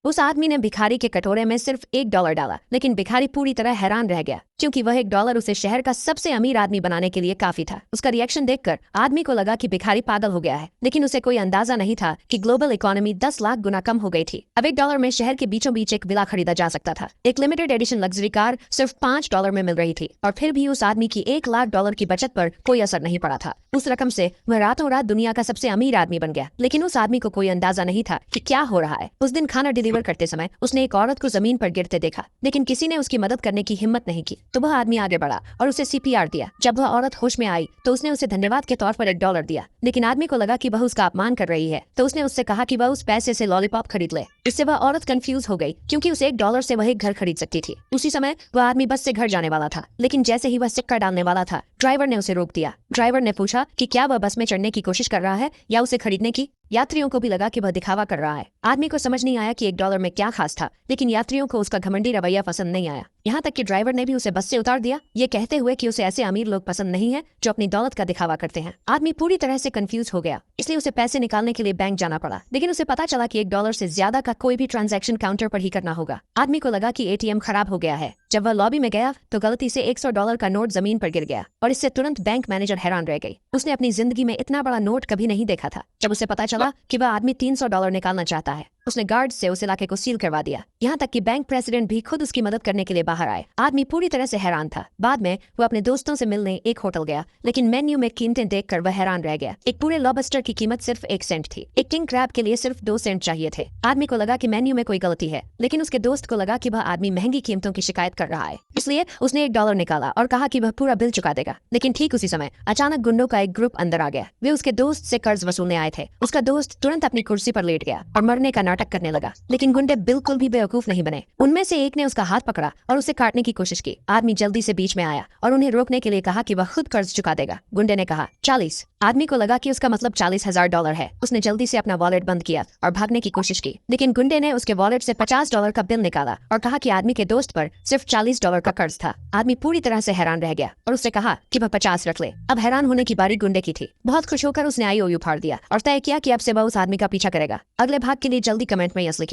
उस आदमी ने भिखारी के कटोरे में सिर्फ $1 डाला, लेकिन भिखारी पूरी तरह हैरान रह गया क्योंकि वह $1 उसे शहर का सबसे अमीर आदमी बनाने के लिए काफी था। उसका रिएक्शन देखकर आदमी को लगा कि भिखारी पागल हो गया है, लेकिन उसे कोई अंदाजा नहीं था कि ग्लोबल इकोनॉमी 10 लाख गुना कम हो गई थी। अब $1 में शहर के बीचों बीच एक विला खरीदा जा सकता था। एक लिमिटेड एडिशन लग्जरी कार सिर्फ $5 में मिल रही थी और फिर भी उस आदमी की $1 लाख की बचत पर कोई असर नहीं पड़ा था। उस रकम से वह रातों रात दुनिया का सबसे अमीर आदमी बन गया, लेकिन उस आदमी को कोई अंदाजा नहीं था कि क्या हो रहा है। उस दिन खाना डिलीवर करते समय उसने एक औरत को जमीन पर गिरते देखा, लेकिन किसी ने उसकी मदद करने की हिम्मत नहीं की। तो वह आदमी आगे बढ़ा और उसे CPR दिया। जब वह औरत होश में आई तो उसने उसे धन्यवाद के तौर पर $1 दिया, लेकिन आदमी को लगा कि वह उसका अपमान कर रही है, तो उसने उससे कहा कि वह उस पैसे से लॉलीपॉप खरीद ले। इससे वह औरत कंफ्यूज हो गई क्योंकि उसे $1 से वह एक घर खरीद सकती थी। उसी समय वह आदमी बस से घर जाने वाला था, लेकिन जैसे ही वह सिक्का डालने वाला था, ड्राइवर ने उसे रोक दिया। ड्राइवर ने पूछा कि क्या वह बस में चढ़ने की कोशिश कर रहा है या उसे खरीदने की। यात्रियों को भी लगा कि वह दिखावा कर रहा है। आदमी को समझ नहीं आया कि $1 में क्या खास था, लेकिन यात्रियों को उसका घमंडी रवैया पसंद नहीं आया। यहाँ तक कि ड्राइवर ने भी उसे बस से उतार दिया, ये कहते हुए कि उसे ऐसे अमीर लोग पसंद नहीं है जो अपनी दौलत का दिखावा करते हैं। आदमी पूरी तरह से कंफ्यूज हो गया, इसलिए उसे पैसे निकालने के लिए बैंक जाना पड़ा, लेकिन उसे पता चला कि $1 से ज्यादा का कोई भी ट्रांजैक्शन काउंटर पर ही करना होगा। आदमी को लगा कि ATM खराब हो गया है। जब वह लॉबी में गया तो गलती से $100 का नोट जमीन पर गिर गया और इससे तुरंत बैंक मैनेजर हैरान रह गई। उसने अपनी जिंदगी में इतना बड़ा नोट कभी नहीं देखा था। जब उसे पता चला कि वह आदमी $300 निकालना चाहता है, उसने गार्ड से उस इलाके को सील करवा दिया। यहाँ तक कि बैंक प्रेसिडेंट भी खुद उसकी मदद करने के लिए बाहर आए। आदमी पूरी तरह से हैरान था। बाद में वो अपने दोस्तों से मिलने एक होटल गया, लेकिन मेन्यू में कीमतें देखकर वह हैरान रह गया। एक पूरे लॉबस्टर की कीमत सिर्फ 1 सेंट थी। एक किंग क्रैब के लिए सिर्फ 2 सेंट चाहिए थे। आदमी को लगा कि मेन्यू में कोई गलती है, लेकिन उसके दोस्त को लगा कि वह आदमी महंगी कीमतों की शिकायत कर रहा है, इसलिए उसने $1 निकाला और कहा कि वह पूरा बिल चुका देगा। लेकिन ठीक उसी समय अचानक गुंडों का एक ग्रुप अंदर आ गया। वे उसके दोस्त से कर्ज वसूलने आए थे। उसका दोस्त तुरंत अपनी कुर्सी पर लेट गया और मरने का नाटक करने लगा, लेकिन गुंडे बिल्कुल भी बेवकूफ नहीं बने। उनमें से एक ने उसका हाथ पकड़ा और उसे काटने की कोशिश की। आदमी जल्दी से बीच में आया और उन्हें रोकने के लिए कहा कि वह खुद कर्ज चुका देगा। गुंडे ने कहा 40। आदमी को लगा कि उसका मतलब $40,000 है। उसने जल्दी से अपना वॉलेट बंद किया और भागने की कोशिश की, लेकिन गुंडे ने उसके वॉलेट से $50 का बिल निकाला और कहा कि आदमी के दोस्त पर सिर्फ $40 का कर्ज था। आदमी पूरी तरह से हैरान रह गया और उससे कहा कि वह 50 रख ले। अब हैरान होने की बारी गुंडे की थी। बहुत खुश होकर उसने IOU फाड़ दिया और तय किया कि अब से वह उस आदमी का पीछा करेगा। अगले भाग के लिए जल्दी कमेंट में यस लिखें।